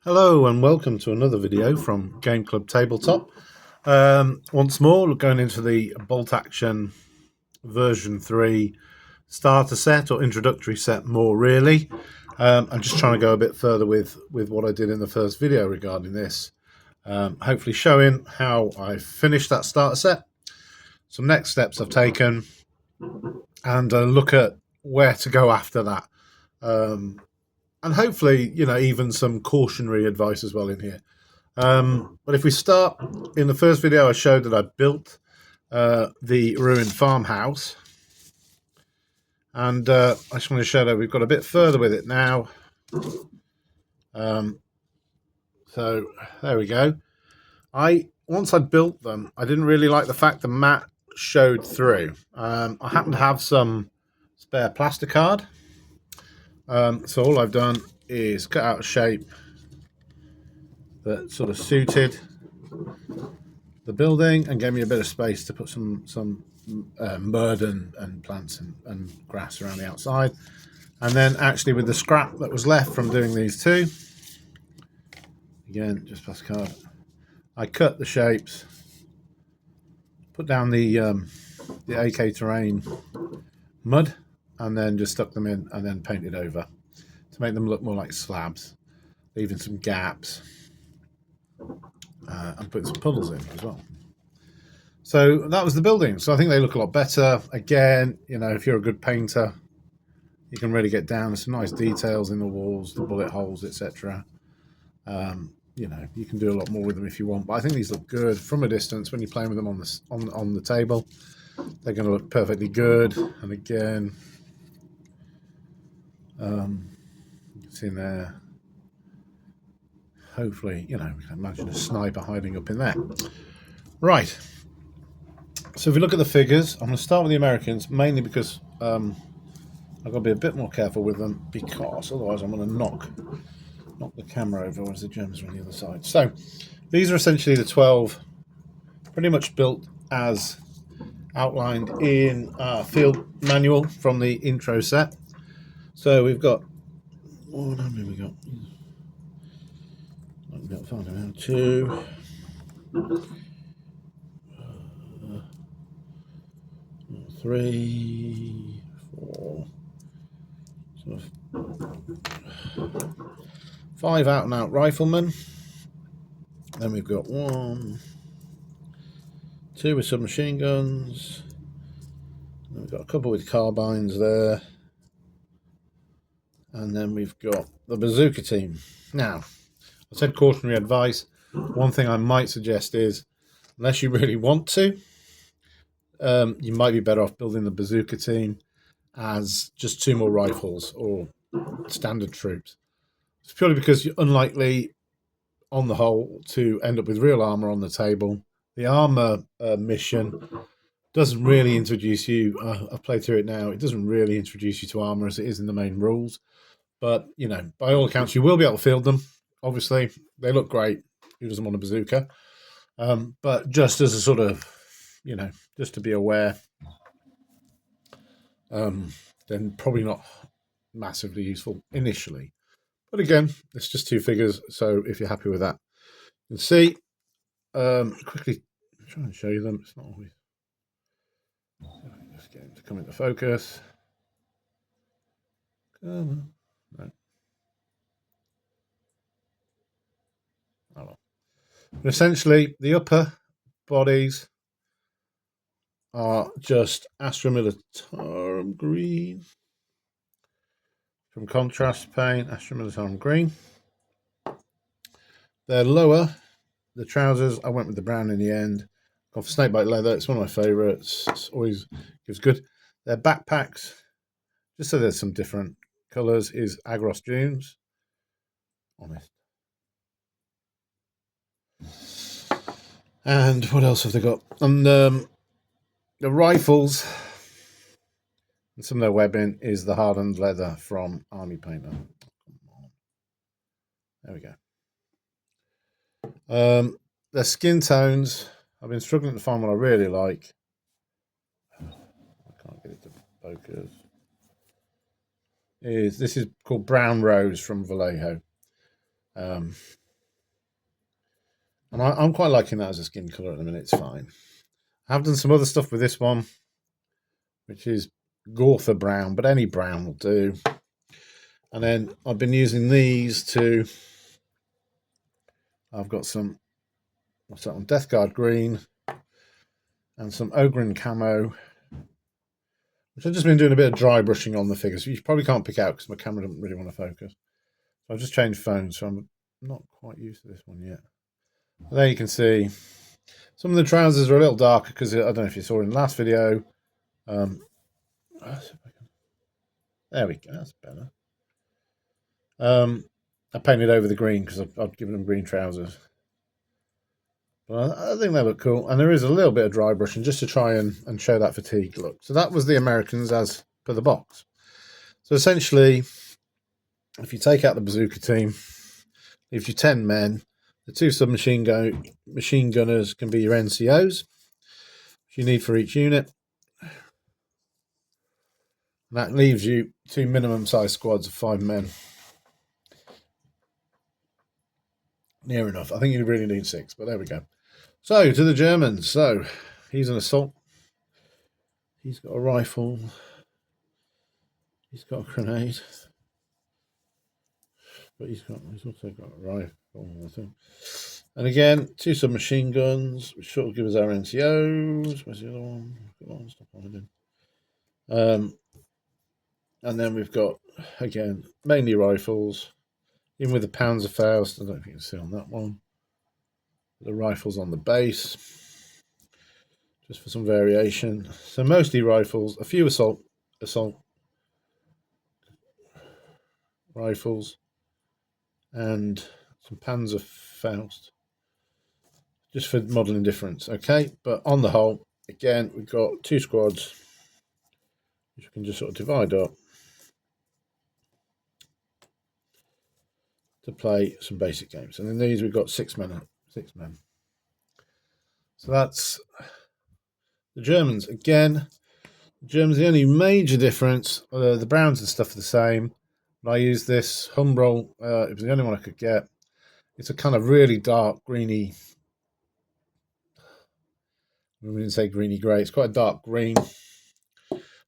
Hello and welcome to another video from Game Club Tabletop. Once more, going into the Bolt Action version 3 starter set or introductory set more really. I'm just trying to go a bit further with what I did in the first video regarding this. Hopefully showing how I finished that starter set, some next steps I've taken, and look at where to go after that. And hopefully, even some cautionary advice as well in here. But if we start, in the first video I showed that I built the ruined farmhouse. And I just want to show that we've got a bit further with it now. So there we go. Once I built them, I didn't really like the fact the mat showed through. I happen to have some spare plasticard. So all I've done is cut out a shape that sort of suited the building and gave me a bit of space to put some mud and plants and grass around the outside. And then actually with the scrap that was left from doing these two, again, just plasticard, I cut the shapes, put down the AK Terrain mud, and then just stuck them in and then painted over to make them look more like slabs, leaving some gaps, and putting some puddles in as well. So that was the building. So I think they look a lot better. Again, if you're a good painter, you can really get down to some nice details in the walls, the bullet holes, etc. You can do a lot more with them if you want. But I think these look good from a distance. When you're playing with them on the table, they're going to look perfectly good. And again, you can see in there. Hopefully, we can imagine a sniper hiding up in there. Right. So if we look at the figures, I'm going to start with the Americans, mainly because I've got to be a bit more careful with them, because otherwise I'm going to knock the camera over, whereas the Germans are on the other side. So these are essentially the 12, pretty much built as outlined in our field manual from the intro set. So we've got, how many we got? We've got 5 around 2. 3, 4, sort of 5 out and out riflemen. Then we've got 1, 2 with submachine guns. Then we've got a couple with carbines there. And then we've got the bazooka team. Now, I said cautionary advice. One thing I might suggest is, unless you really want to, you might be better off building the bazooka team as just 2 more rifles or standard troops. It's purely because you're unlikely, on the whole, to end up with real armor on the table. The armor mission doesn't really introduce you. I've played through it now. It doesn't really introduce you to armor as it is in the main rules. But, by all accounts, you will be able to field them. Obviously, they look great. Who doesn't want a bazooka? But just as a sort of, just to be aware, then probably not massively useful initially. But again, it's just 2 figures, so if you're happy with that, you can see. Quickly try and show you them. It's not always. Just get them to come into focus. Come on. No. Oh well. But essentially, the upper bodies are just Astra Militarum green. From contrast paint, Astra Militarum green. They're lower. The trousers, I went with the brown in the end. Gone for snakebite leather. It's one of my favourites. It's always gives good. Their backpacks, just so there's some different colours, is Agros Dunes. Honest. And what else have they got? And the rifles and some of their webbing is the hardened leather from Army Painter. There we go. Their skin tones, I've been struggling to find what I really like. I can't get it to focus. This is called Brown Rose from Vallejo. And I'm quite liking that as a skin colour at the minute. It's fine. I have done some other stuff with this one, which is Gotha brown, but any brown will do. And then I've been using these to, I've got some, what's that one, Death Guard green and some Ogren camo, which I've just been doing a bit of dry brushing on the figures. You probably can't pick out because my camera doesn't really want to focus. So I've just changed phones, so I'm not quite used to this one yet. But there you can see some of the trousers are a little darker because I don't know if you saw in the last video. There we go, that's better. I painted over the green because I've given them green trousers. But I think they look cool. And there is a little bit of dry brushing just to try and show that fatigue look. So that was the Americans as per the box. So essentially, if you take out the bazooka team, leaves you 10 men. The 2 submachine machine gunners can be your NCOs, which you need for each unit. And that leaves you 2 minimum size squads of 5 men. Near enough. I think you really need 6, but there we go. So, to the Germans. So, he's an assault. He's got a rifle. He's got a grenade. But he's also got a rifle, I think. And again, 2 submachine guns, which sort of give us our NCOs. Where's the other one? Come on, stop hiding. And then we've got, again, mainly rifles. Even with the Panzerfaust, I don't know if you can see on that one. The rifles on the base, just for some variation. So mostly rifles, a few assault rifles, and some Panzerfaust, just for modelling difference. Okay, but on the whole, again, we've got 2 squads, which we can just sort of divide up to play some basic games. And in these, we've got 6 men. 6 men. So that's the Germans. Again, the Germans, the only major difference, the browns and stuff are the same. But I use this Humbrol, it was the only one I could get. It's a kind of really dark greeny, I wouldn't say greeny grey, it's quite a dark green.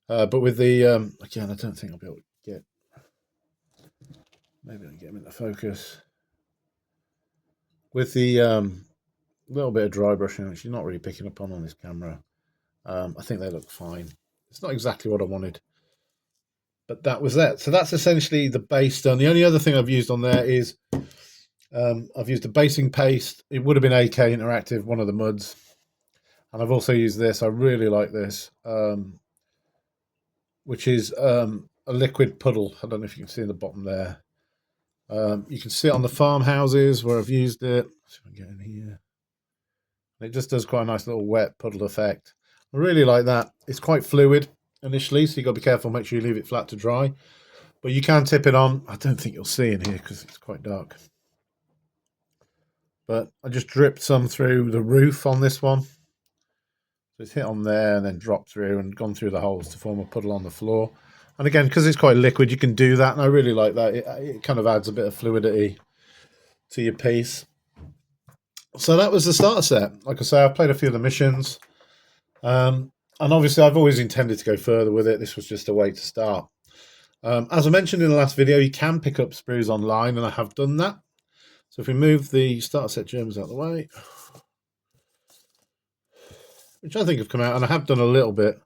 But with the, again, I don't think I'll be able to get, maybe I can get them into focus. With the little bit of dry brushing, which you're not really picking up on this camera, I think they look fine. It's not exactly what I wanted, but that was that. So that's essentially the base done. The only other thing I've used on there is I've used a basing paste. It would have been AK Interactive, one of the muds. And I've also used this. I really like this, which is a liquid puddle. I don't know if you can see in the bottom there. You can see it on the farmhouses where I've used it. Let's see if I can get in here. It just does quite a nice little wet puddle effect. I really like that. It's quite fluid initially, so you've got to be careful, make sure you leave it flat to dry. But you can tip it on. I don't think you'll see in here because it's quite dark. But I just dripped some through the roof on this one. So it's hit on there and then dropped through and gone through the holes to form a puddle on the floor. And again, because it's quite liquid, you can do that. And I really like that. It kind of adds a bit of fluidity to your piece. So that was the starter set. Like I say, I've played a few of the missions. And obviously, I've always intended to go further with it. This was just a way to start. As I mentioned in the last video, you can pick up sprues online, and I have done that. So if we move the starter set Germans out of the way, which I think have come out, and I have done a little bit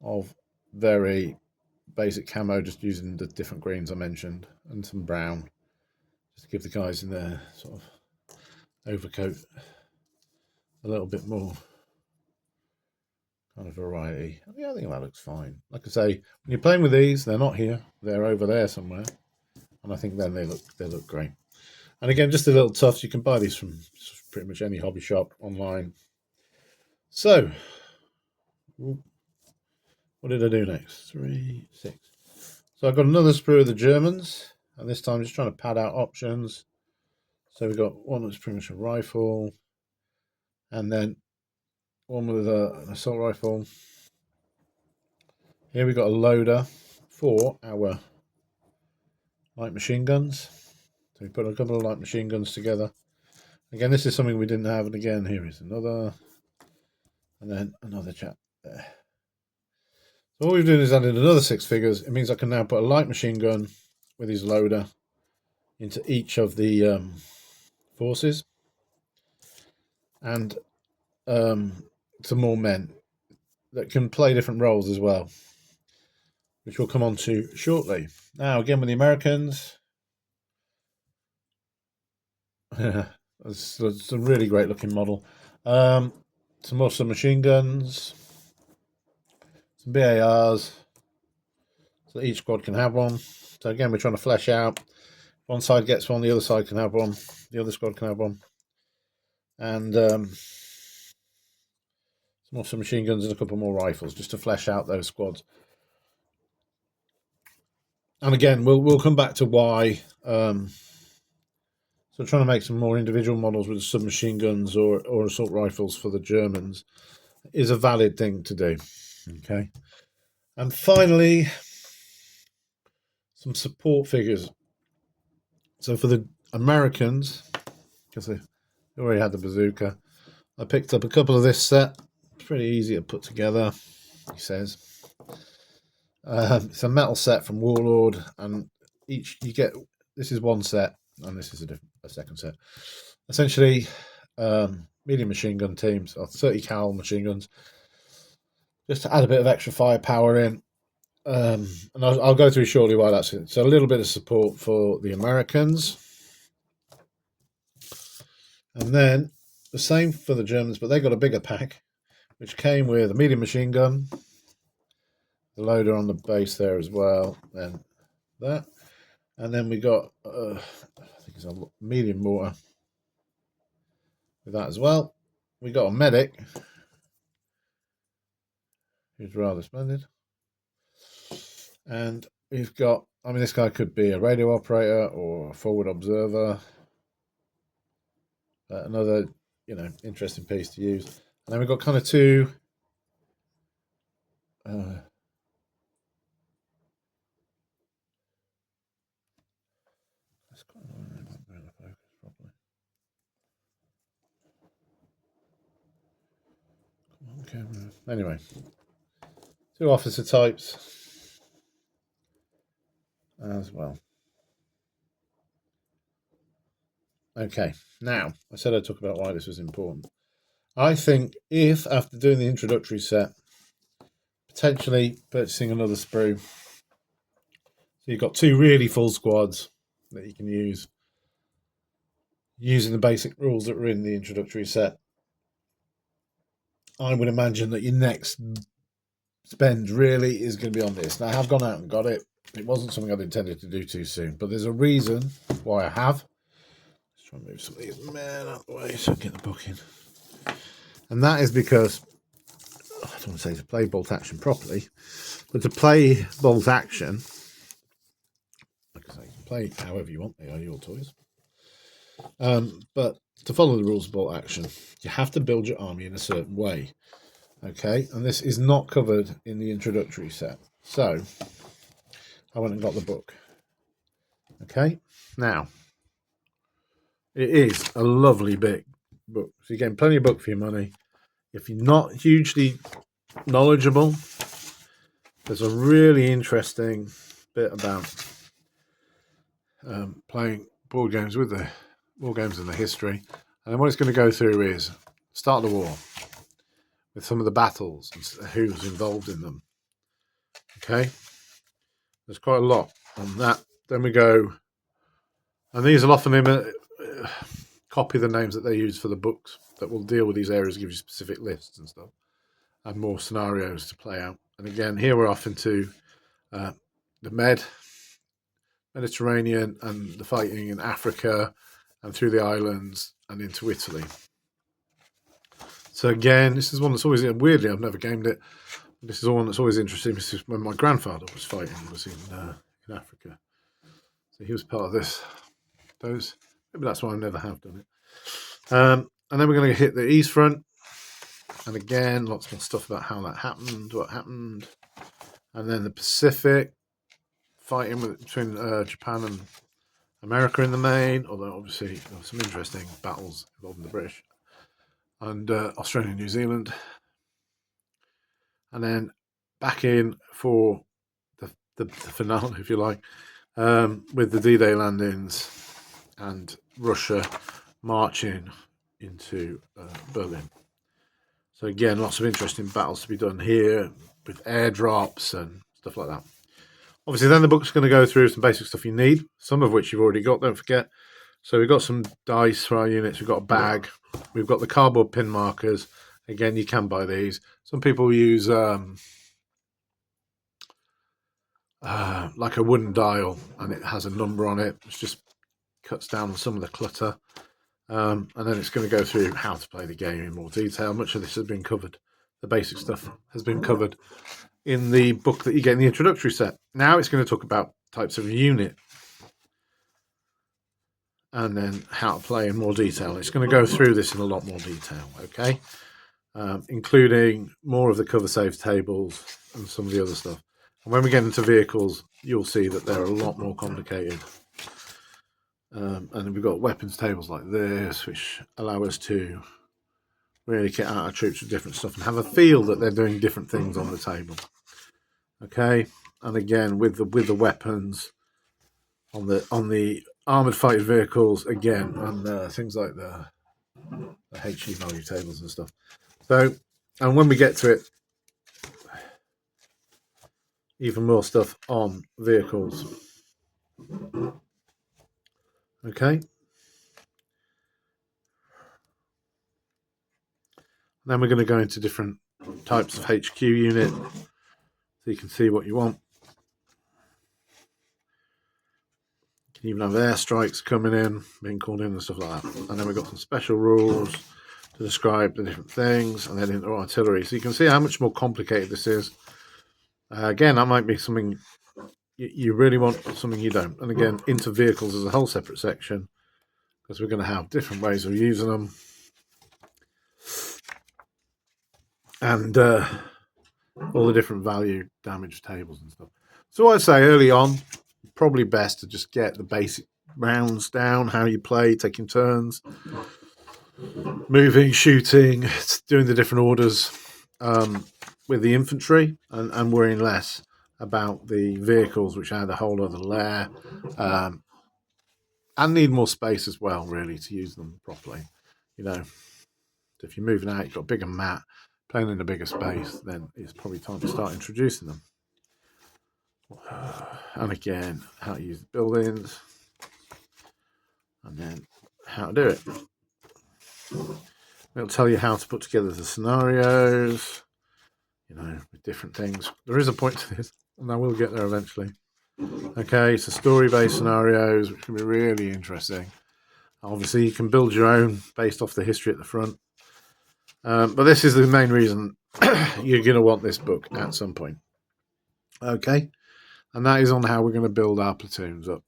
of very basic camo, just using the different greens I mentioned, and some brown, just to give the guys in their sort of overcoat a little bit more kind of variety. Yeah, I think that looks fine. Like I say, when you're playing with these, they're not here, they're over there somewhere, and I think then they look great. And again, just a little tufts. You can buy these from pretty much any hobby shop online. So, what did I do next? 3, 6. So I've got another sprue of the Germans, and this time just trying to pad out options. So we've got one that's pretty much a rifle, and then one with an assault rifle. Here we've got a loader for our light machine guns So we put a couple of light machine guns together. Again, this is something we didn't have, and again, here is another, and then another chap there. So all we've done is added another 6 figures. It means I can now put a light machine gun with his loader into each of the forces, and some more men that can play different roles as well, which we'll come on to shortly. Now, again, with the Americans, it's a really great looking model. Some more submachine guns, some BARs, so each squad can have one. So again, we're trying to flesh out. One side gets one, the other side can have one, the other squad can have one. And some more submachine guns and a couple more rifles, just to flesh out those squads. And again, we'll come back to why. So trying to make some more individual models with submachine guns or assault rifles for the Germans is a valid thing to do. Okay. And finally, some support figures. So for the Americans, because they already had the bazooka, I picked up a couple of this set. It's pretty easy to put together, he says. It's a metal set from Warlord, and each you get. This is one set, and this is a second set. Essentially, medium machine gun teams, or 30 cal machine guns, just to add a bit of extra firepower in. And I'll go through shortly why that's it. So a little bit of support for the Americans, and then the same for the Germans, but they got a bigger pack, which came with a medium machine gun, the loader on the base there as well, and that, and then we got I think it's a medium mortar with that as well. We got a medic who's rather splendid, and we've got, I mean, this guy could be a radio operator or a forward observer. Another, interesting piece to use. And then we've got kind of two. Anyway, two officer types as well. Okay, now I said I'd talk about why this was important. I think if after doing the introductory set, potentially purchasing another sprue, so you've got two really full squads that you can use using the basic rules that were in the introductory set, I would imagine that your next spend really is going to be on this. Now, I have gone out and got it. It wasn't something I'd intended to do too soon, but there's a reason why I have. Let's try and move some of these men out of the way so I can get the book in. And that is because, I don't want to say to play bolt action properly, but to play bolt action, like I say, you can play however you want, they are your toys. But to follow the rules of bolt action, you have to build your army in a certain way. Okay, and this is not covered in the introductory set. So I went and got the book. Okay, now it is a lovely big book. So you're getting plenty of book for your money. If you're not hugely knowledgeable, there's a really interesting bit about playing board games with the war games and the history. And then what it's going to go through is start of the war with some of the battles and who's involved in them. Okay, there's quite a lot on that. Then we go, and these will often copy the names that they use for the books that will deal with these areas, give you specific lists and stuff, and more scenarios to play out. And again, here we're off into the Mediterranean and the fighting in Africa and through the islands and into Italy. So again, this is one that's always, weirdly, I've never gamed it. This is one that's always interesting. This is when my grandfather was fighting, was in Africa. So he was part of those. Maybe that's why I never have done it. And then we're going to hit the East Front. And again, lots more stuff about how that happened, what happened. And then the Pacific, fighting between Japan America in the main, although obviously there were some interesting battles involving the British, and Australia and New Zealand. And then back in for the finale, if you like, with the D-Day landings and Russia marching into Berlin. So again, lots of interesting battles to be done here with airdrops and stuff like that. Obviously, then the book's going to go through some basic stuff you need, some of which you've already got, don't forget. So we've got some dice for our units, we've got a bag, we've got the cardboard pin markers. Again, you can buy these. Some people use like a wooden dial, and it has a number on it, which just cuts down on some of the clutter. And then it's going to go through how to play the game in more detail. Much of this has been covered. The basic stuff has been covered in the book that you get in the introductory set. Now it's going to talk about types of unit and then how to play in more detail. It's going to go through this in a lot more detail, okay? Including more of the cover save tables and some of the other stuff. And when we get into vehicles, you'll see that they're a lot more complicated. And then we've got weapons tables like this, which allow us to really kit out our troops with different stuff and have a feel that they're doing different things on the table. Okay, and again with the weapons on the armored fighting vehicles again, and things like the HE value tables and stuff. So, and when we get to it, even more stuff on vehicles. Okay. Then we're going to go into different types of HQ unit, so you can see what you want. You can even have airstrikes coming in, being called in and stuff like that. And then we've got some special rules to describe the different things, and then into artillery. So you can see how much more complicated this is. Again, that might be something you really want, something you don't. And again, into vehicles is a whole separate section, because we're going to have different ways of using them. And all the different value damage tables and stuff. So I'd say early on, probably best to just get the basic rounds down, how you play, taking turns, moving, shooting, doing the different orders with the infantry, and worrying less about the vehicles, which add a whole other layer and need more space as well, really, to use them properly. You know, if you're moving out, you've got a bigger mat, playing in a bigger space, then it's probably time to start introducing them. And again, how to use the buildings, and then how to do it. It'll tell you how to put together the scenarios, you know, with different things. There is a point to this, and I will get there eventually. Okay, so story-based scenarios, which can be really interesting. Obviously, you can build your own based off the history at the front. But this is the main reason you're going to want this book at some point. Okay, and that is on how we're going to build our platoons up.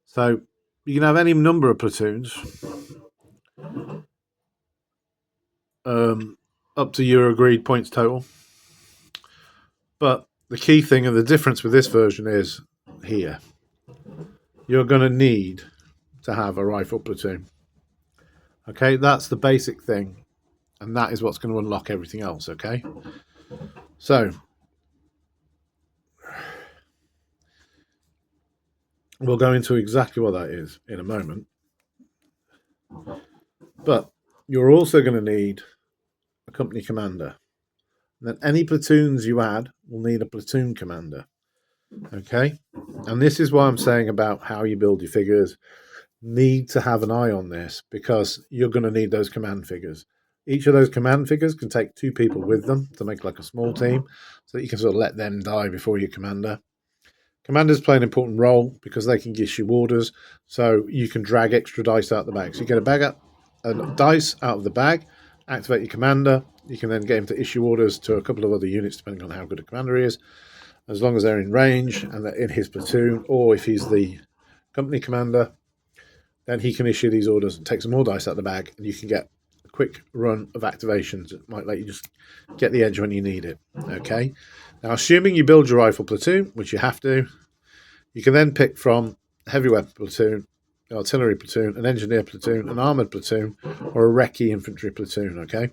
So you can have any number of platoons up to your agreed points total. But the key thing and the difference with this version is here. You're going to need to have a rifle platoon. Okay, that's the basic thing. And that is what's going to unlock everything else, okay? So, we'll go into exactly what that is in a moment. But you're also going to need a company commander. And then any platoons you add will need a platoon commander, okay? And this is what I'm saying about how you build your figures. Need to have an eye on this, because you're going to need those command figures. Each of those command figures can take 2 people with them to make like a small team, so that you can sort of let them die before your commander. Commanders play an important role because they can issue orders, so you can drag extra dice out the bag. So you get a dice out of the bag, activate your commander. You can then get him to issue orders to a couple of other units, depending on how good a commander he is, as long as they're in range and they're in his platoon, or if he's the company commander, then he can issue these orders and take some more dice out of the bag, and you can get a quick run of activations. It might let you just get the edge when you need it. Okay. Now, assuming you build your rifle platoon, which you have to, you can then pick from heavy weapon platoon, artillery platoon, an engineer platoon, an armoured platoon, or a recce infantry platoon, okay?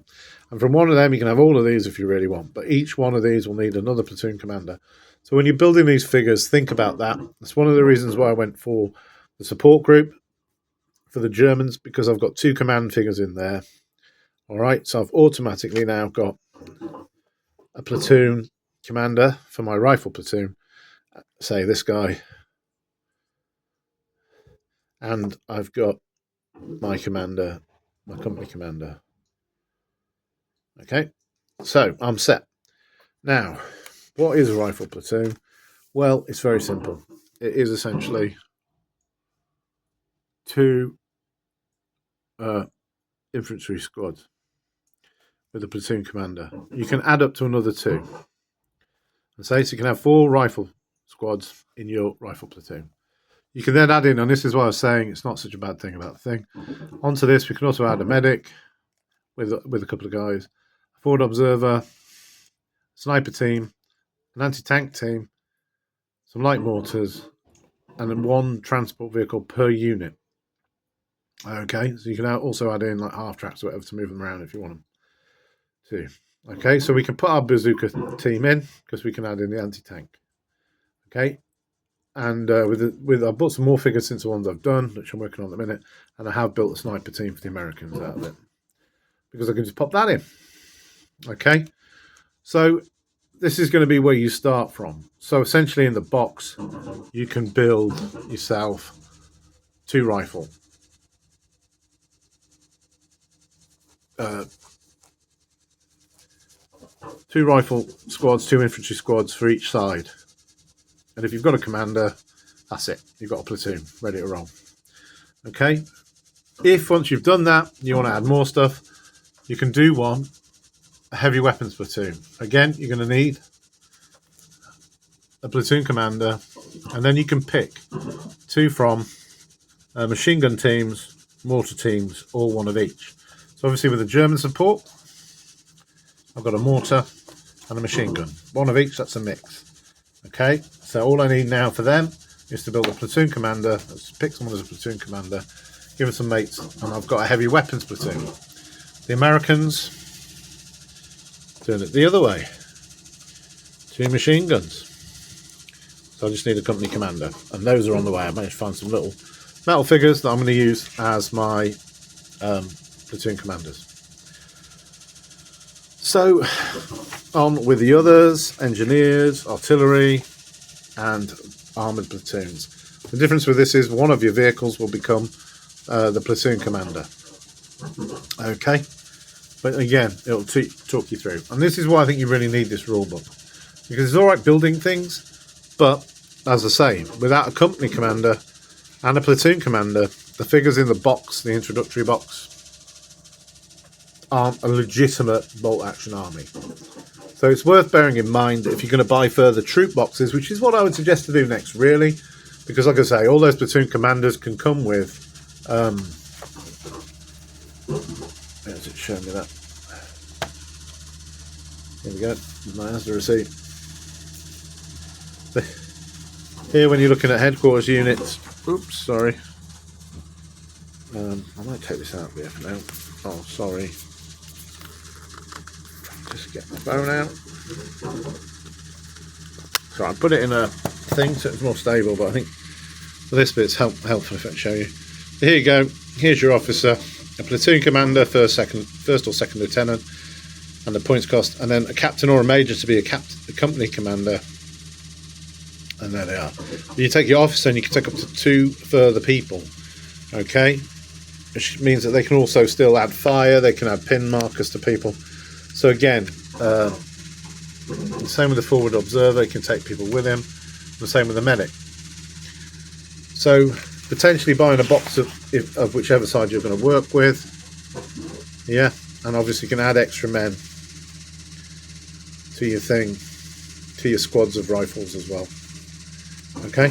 And from one of them, you can have all of these if you really want, but each one of these will need another platoon commander. So when you're building these figures, think about that. That's one of the reasons why I went for the support group for the Germans, because I've got 2 command figures in there. All right, so I've automatically now got a platoon commander for my rifle platoon, say this guy, and I've got my commander, my company commander. Okay, so I'm set. Now, what is a rifle platoon? Well, it's very simple. It is essentially 2 infantry squads with a platoon commander. You can add up to another 2. And say, so you can have 4 rifle squads in your rifle platoon. You can then add in, and this is why I was saying it's not such a bad thing about the thing. Onto this, we can also add a medic with a couple of guys, a forward observer, sniper team, an anti-tank team, some light mortars, and then 1 transport vehicle per unit. Okay, so you can also add in like half tracks or whatever to move them around if you want them to. Okay, so we can put our bazooka team in because we can add in the anti-tank. Okay, and I've bought some more figures since the ones I've done, which I'm working on at the minute, and I have built a sniper team for the Americans out of it because I can just pop that in. Okay, so this is going to be where you start from. So essentially in the box, you can build yourself 2 rifle. 2 rifle squads, 2 infantry squads for each side. And if you've got a commander, that's it. You've got a platoon ready to roll. Okay. If once you've done that, you want to add more stuff, you can do a heavy weapons platoon. Again, you're going to need a platoon commander, and then you can pick 2 from machine gun teams, mortar teams, or 1 of each. So obviously with the German support, I've got a mortar and a machine gun. 1 of each, that's a mix. Okay, so all I need now for them is to build a platoon commander. Let's pick someone as a platoon commander, give them some mates, and I've got a heavy weapons platoon. The Americans doing it the other way. 2 machine guns. So I just need a company commander, and those are on the way. I managed to find some little metal figures that I'm going to use as my platoon commanders. So on with the others, engineers, artillery, and armoured platoons. The difference with this is 1 of your vehicles will become the platoon commander. Okay, but again, it'll talk you through. And this is why I think you really need this rule book, because it's all right building things, but as I say, without a company commander and a platoon commander, the figures in the box, the introductory box, aren't a legitimate bolt action army. So it's worth bearing in mind that if you're going to buy further troop boxes, which is what I would suggest to do next, really, because like I say, all those platoon commanders can come with where's it showing me that? Here we go. There's the receipt. Here, when you're looking at headquarters units, oops, sorry. I might take this out there for now. Oh, sorry. Just get my phone out. So I put it in a thing so it's more stable, but I think this bit's helpful if I show you. So here you go. Here's your officer, a platoon commander, first or second lieutenant, and the points cost, and then a captain or a major to be a company commander. And there they are. You take your officer and you can take up to 2 further people. Okay? Which means that they can also still add fire, they can add pin markers to people. So again, the same with the forward observer, he can take people with him. The same with the medic. So potentially buying a box of whichever side you're going to work with. Yeah, and obviously you can add extra men to your thing, to your squads of rifles as well. Okay,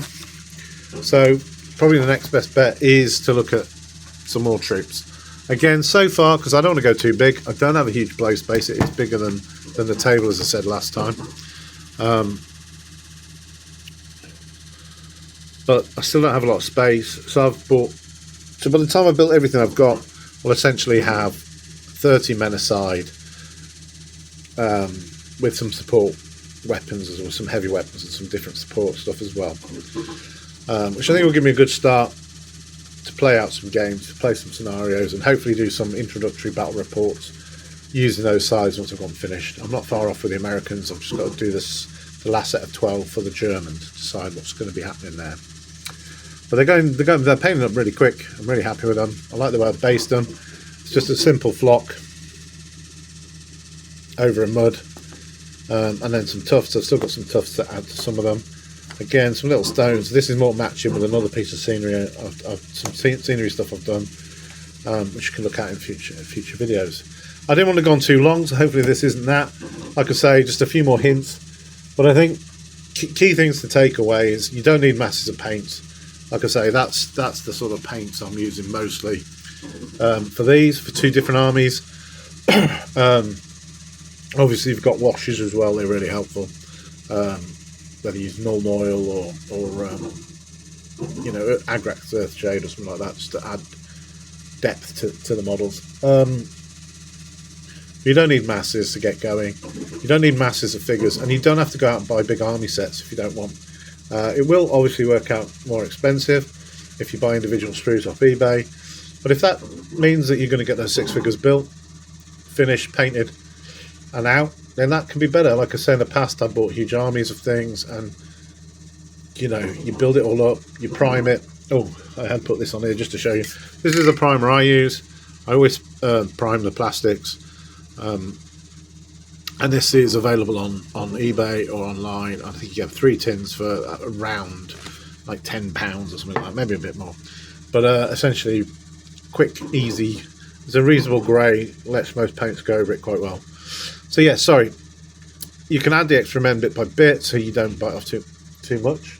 so probably the next best bet is to look at some more troops. Again, so far, because I don't want to go too big, I don't have a huge blow space. It is bigger than the table, as I said last time. but I still don't have a lot of space. So I've bought. So by the time I've built everything I've got, I'll essentially have 30 men aside, with some support weapons as well, some heavy weapons and some different support stuff as well, which I think will give me a good start to play out some games, to play some scenarios, and hopefully do some introductory battle reports using those sides once I've gone finished. I'm not far off with the Americans. I've just got to do the last set of 12 for the Germans to decide what's going to be happening there. But they're painting up really quick. I'm really happy with them. I like the way I've based them. It's just a simple flock over a mud, and then some tufts. I've still got some tufts to add to some of them. Again, some little stones. This is more matching with another piece of scenery. Some scenery stuff I've done, which you can look at in future videos. I didn't want to go on too long, so hopefully this isn't that. Like I say, just a few more hints. But I think key things to take away is you don't need masses of paints. Like I say, that's the sort of paints I'm using mostly for these, for two different armies. Obviously, you've got washes as well. They're really helpful. Whether you use Null Oil or Agrax Earthshade or something like that, just to add depth to the models. You don't need masses to get going. You don't need masses of figures, and you don't have to go out and buy big army sets if you don't want. It will obviously work out more expensive if you buy individual sprues off eBay, but if that means that you're going to get those 6 figures built, finished, painted, and out, then that can be better. Like I say, in the past I bought huge armies of things, and you build it all up, you prime it. Oh, I had put this on here just to show you. This is the primer I use. I always prime the plastics, and this is available on eBay or online. I think you get 3 tins for around like £10 or something like that, maybe a bit more. But essentially, quick, easy. It's a reasonable grey, lets most paints go over it quite well. So yeah, sorry. You can add the extra men bit by bit, so you don't bite off too much.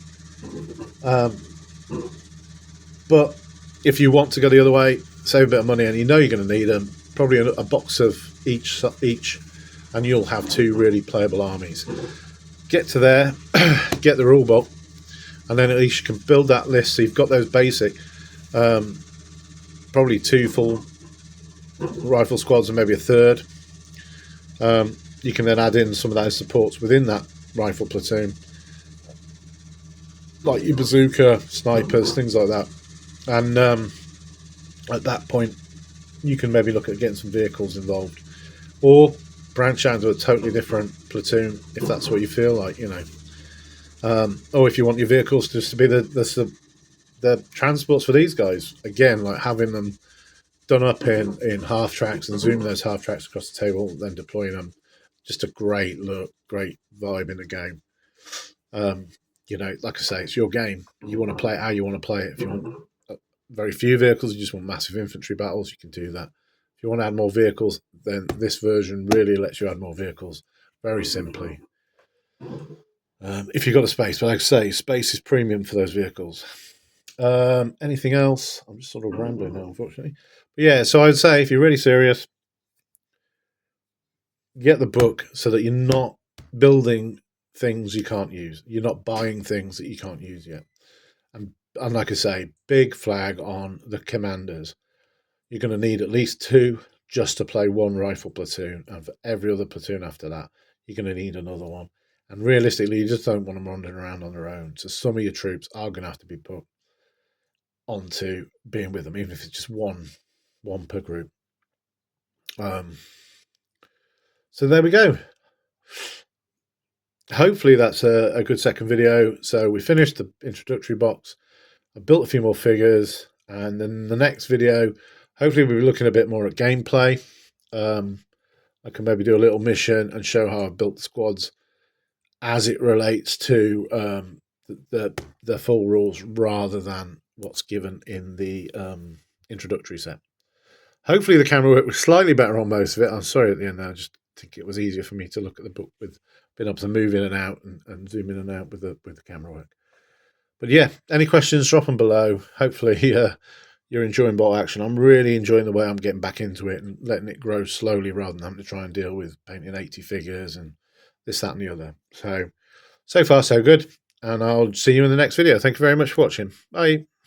But if you want to go the other way, save a bit of money, and you know you're going to need them, probably a box of each, and you'll have 2 really playable armies. Get to there, get the rule book, and then at least you can build that list. So you've got those basic, probably 2 full rifle squads and maybe a third. You can then add in some of those supports within that rifle platoon, like your bazooka, snipers, things like that. And at that point, you can maybe look at getting some vehicles involved, or branch out into a totally different platoon if that's what you feel like, or if you want your vehicles just to be the transports for these guys. Again, like having them done up in half tracks and zooming those half tracks across the table, then deploying them. Just a great look, great vibe in the game. Like I say, it's your game. You want to play it how you want to play it. If you want very few vehicles, you just want massive infantry battles, you can do that. If you want to add more vehicles, then this version really lets you add more vehicles very simply. If you've got the space. But like I say, space is premium for those vehicles. Anything else? I'm just sort of rambling now, unfortunately. But yeah, so I'd say if you're really serious, get the book so that you're not building things you can't use. You're not buying things that you can't use yet. And like I say, big flag on the commanders. You're going to need at least 2 just to play 1 rifle platoon, and for every other platoon after that, you're going to need another one. And realistically, you just don't want them wandering around on their own. So some of your troops are going to have to be put onto being with them, even if it's just one per group. So there we go. Hopefully that's a good second video. So we finished the introductory box. I built a few more figures, and then the next video, hopefully we'll be looking a bit more at gameplay. I can maybe do a little mission and show how I built the squads as it relates to the full rules rather than what's given in the introductory set. Hopefully the camera work was slightly better on most of it. I'm sorry at the end, I just think it was easier for me to look at the book with being able to move in and out and zoom in and out with the camera work. But yeah, any questions, drop them below. Hopefully you're enjoying Bolt Action. I'm really enjoying the way I'm getting back into it and letting it grow slowly rather than having to try and deal with painting 80 figures and this, that, and the other. So far, so good. and I'll see you in the next video. Thank you very much for watching. Bye.